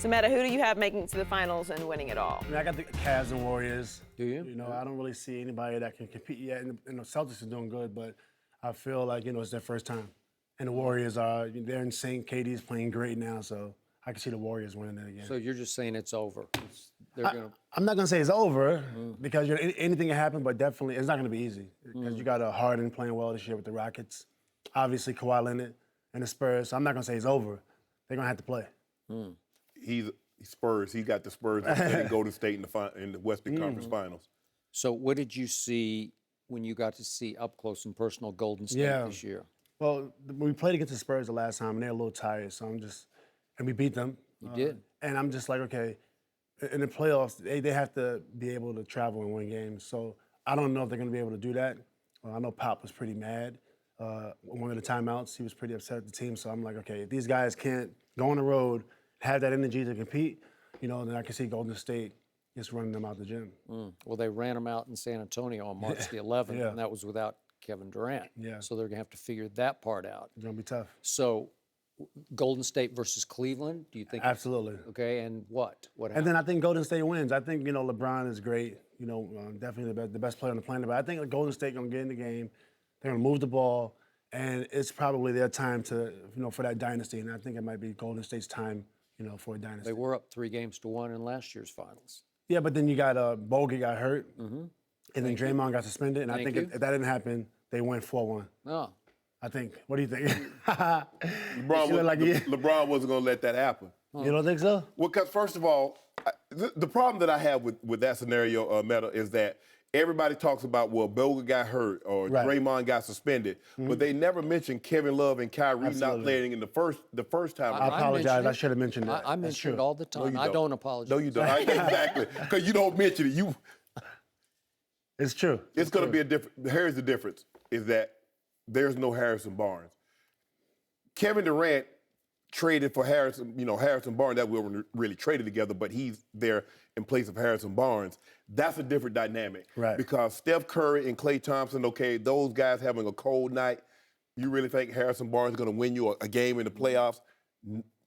So, Metta, who do you have making it to the finals and winning it all? I mean, I got the Cavs and Warriors. Do you? You know, I don't really see anybody that can compete yet. And the Celtics are doing good, but I feel like, it's their first time. And the Warriors they're in sync. KD's playing great now, so I can see the Warriors winning it again. So you're just saying it's over. I'm not going to say it's over because anything can happen, but definitely it's not going to be easy because you got a Harden playing well this year with the Rockets. Obviously, Kawhi Leonard and the Spurs. So I'm not going to say it's over. They're going to have to play. He's Spurs. He got the Spurs and Golden State in the Western Conference Finals. So what did you see when you got to see up close and personal Golden State this year? Well, we played against the Spurs the last time, and they're a little tired, so and we beat them. You did. And I'm just like, okay, in the playoffs, they have to be able to travel and win games. So I don't know if they're going to be able to do that. I know Pop was pretty mad. One of the timeouts, he was pretty upset at the team. So I'm like, okay, if these guys can't go on the road, have that energy to compete, then I can see Golden State just running them out the gym. Well, they ran them out in San Antonio on March the 11th, and that was without Kevin Durant. Yeah. So they're going to have to figure that part out. It's going to be tough. So Golden State versus Cleveland, do you think? Absolutely. Okay, and what? What happened? And then I think Golden State wins. I think, LeBron is great, definitely the best player on the planet. But I think Golden State going to get in the game. They're going to move the ball. And it's probably their time to, for that dynasty. And I think it might be Golden State's time, for a dynasty. They were up 3-1 in last year's finals. Yeah, but then you got Bogut got hurt. And then Draymond got suspended. And I think if that didn't happen, they went 4-1. Oh. I think. What do you think? LeBron wasn't going to let that happen. You don't think so? Well, because first of all, the problem that I have with that scenario, Metta, is that everybody talks about, Bogut got hurt or Draymond got suspended, but they never mention Kevin Love and Kyrie not playing in the first time. I apologize. I should have mentioned that. I mention it all the time. I don't apologize. No, you don't. Exactly. Because you don't mention it. It's true. It's going to be a different. Here's the difference: is that there's no Harrison Barnes. Kevin Durant traded for Harrison Barnes. That we were really traded together, but he's there in place of Harrison Barnes. That's a different dynamic. Right. Because Steph Curry and Klay Thompson, okay, those guys having a cold night, you really think Harrison Barnes is going to win you a game in the playoffs?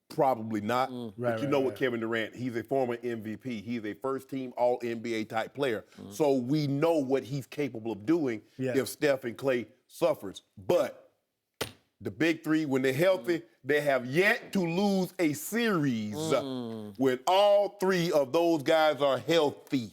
Probably not. But you know what Kevin Durant, he's a former MVP. He's a first-team All-NBA type player. So we know what he's capable of doing if Steph and Klay suffers. But the big three, when they're healthy, they have yet to lose a series when all three of those guys are healthy.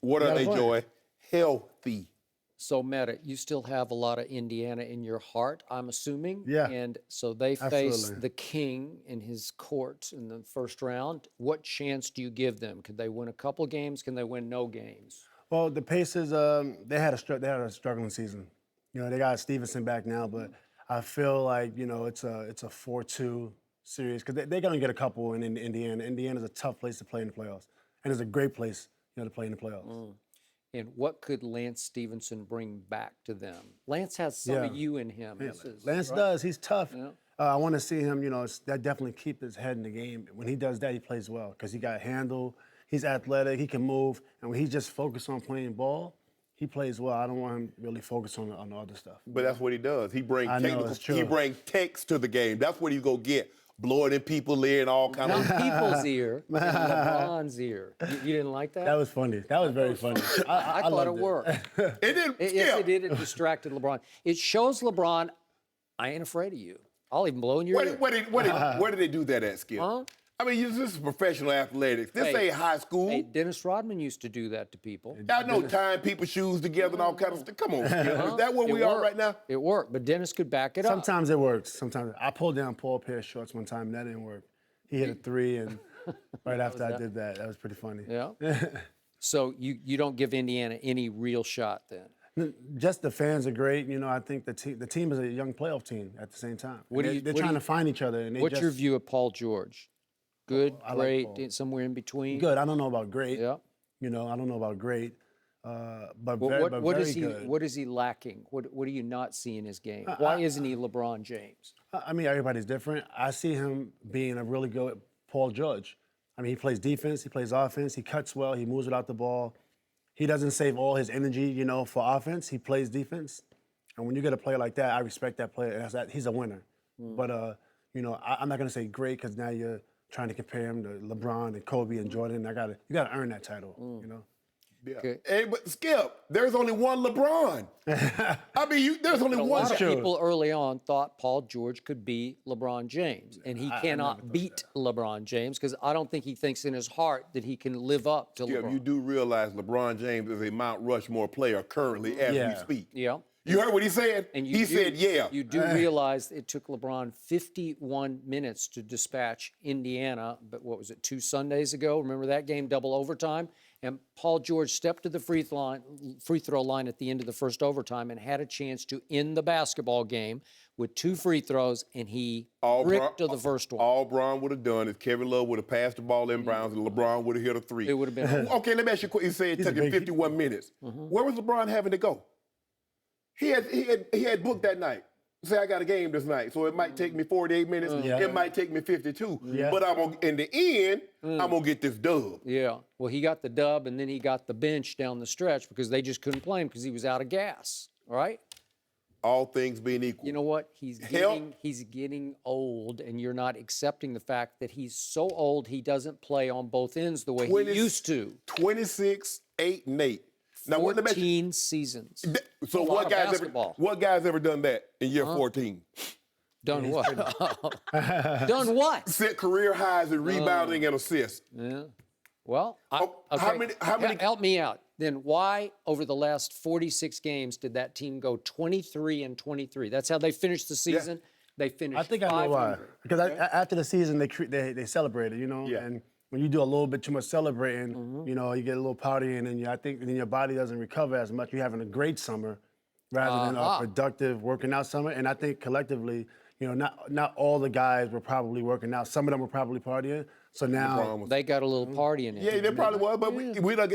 What are they, Joy? Healthy. So, Metta, you still have a lot of Indiana in your heart, I'm assuming. Yeah. And so they face the king in his court in the first round. What chance do you give them? Could they win a couple games? Can they win no games? Well, the Pacers, they had a struggling season. They got Stevenson back now, but I feel like, it's a 4-2 series because they're going to get a couple in Indiana. Indiana's a tough place to play in the playoffs, and it's a great place, to play in the playoffs. And what could Lance Stevenson bring back to them? Lance has some of you in him. Yeah, Lance does. He's tough. Yeah. I want to see him, that definitely keep his head in the game. When he does that, he plays well because he got handle. He's athletic. He can move. And when he just focused on playing ball, he plays well. I don't want him really focused on the other stuff. But that's what he does. He brings true. He brings text to the game. That's what he's going to get. Blowing in people's ear and all kind of... Not people's ear, LeBron's ear. You didn't like that? That was funny. That was very funny. I thought it worked. It did. Yes, it did. It distracted LeBron. It shows LeBron, I ain't afraid of you. I'll even blow in your ear. Where did they do that at, Skip? Huh? I mean, this is professional athletics. This ain't high school. Hey, Dennis Rodman used to do that to people. I know tying people's shoes together and all kind of stuff. Come on, Skip. Is that where we are right now? It worked, but Dennis could back it up. Sometimes it works. Sometimes I pulled down Paul Pierce shorts one time, and that didn't work. He hit a three, and right after I did that was pretty funny. Yeah. So you don't give Indiana any real shot then? Just the fans are great. I think the team is a young playoff team at the same time. They're trying to find each other. And what's your view of Paul George? Good, great, like somewhere in between? Good. I don't know about great. Yeah. I don't know about great. But what very is he? good. What is he lacking? What do you not see in his game? Why isn't he LeBron James? I mean, everybody's different. I see him being a really good Paul George. I mean, he plays defense, he plays offense, he cuts well, he moves without the ball. He doesn't save all his energy, for offense. He plays defense. And when you get a player like that, I respect that player. He's a winner. But I'm not going to say great because now you're trying to compare him to LeBron and Kobe and Jordan. You gotta earn that title, you know? Yeah. Okay. Hey, but Skip, there's only one LeBron. I mean, there's only A one. lot of true. people early on thought Paul George could be LeBron James, and he cannot beat LeBron James because I don't think he thinks in his heart that he can live up to Skip, LeBron. you do realize LeBron James is a Mount Rushmore player currently as we speak. Yeah. You heard what he said? And He said, yeah. You do realize it took LeBron 51 minutes to dispatch Indiana, but what was it, 2 Sundays ago? Remember that game, double overtime? And Paul George stepped to the free throw line at the end of the first overtime and had a chance to end the basketball game with 2 free throws, and he bricked to the first one. All Bron would have done is Kevin Love would have passed the ball in Browns and LeBron would have hit a 3. It would have been over. Okay, let me ask you a question. You said it took him 51 minutes. Where was LeBron having to go? He had booked that night. Say I got a game this night, so it might take me 48 minutes. It might take me 52. But in the end, I'm gonna get this dub. Yeah. Well, he got the dub, and then he got the bench down the stretch because they just couldn't play him because he was out of gas. All right. All things being equal. You know what? He's getting old, and you're not accepting the fact that he's so old he doesn't play on both ends the way he used to. 26, 8, and 8. Now, 14 seasons. So what guy's ever done that in year 14? Done what? Done what? Set career highs in rebounding and assists. Yeah. Well, how many? Help me out. Then why, over the last 46 games, did that team go 23-23? That's how they finished the season. Yeah. They finished. I think I know why. Because after the season, they celebrated, you know, and when you do a little bit too much celebrating, you know, you get a little partying, and I think then your body doesn't recover as much. You're having a great summer rather than a productive working out summer. And I think collectively, you know, not all the guys were probably working out. Some of them were probably partying. So now they got a little partying in. Yeah, they probably was, but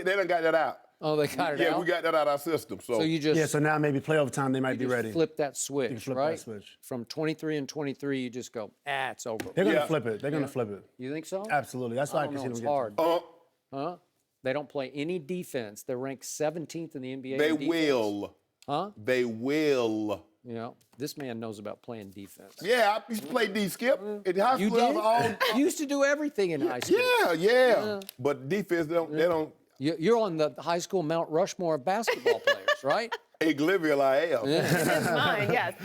they done got that out. Oh, they got it out? Yeah, we got that out of our system. So you just so now maybe playoff time they might be ready. Flip that switch, right? That switch. From 23-23, you just go, it's over. They're gonna flip it. They're gonna flip it. You think so? Absolutely. That's why I can see them it's get hard. Huh? They don't play any defense. They're ranked 17th in the NBA. They in defense. will. Huh? They will. You know, this man knows about playing defense. Yeah, I used to play D-Skip. In high school, You did? You used to do everything in high school. Yeah. But defense, they don't. You're on the high school Mount Rushmore of basketball players, right? Glivia I am. It's mine, yes.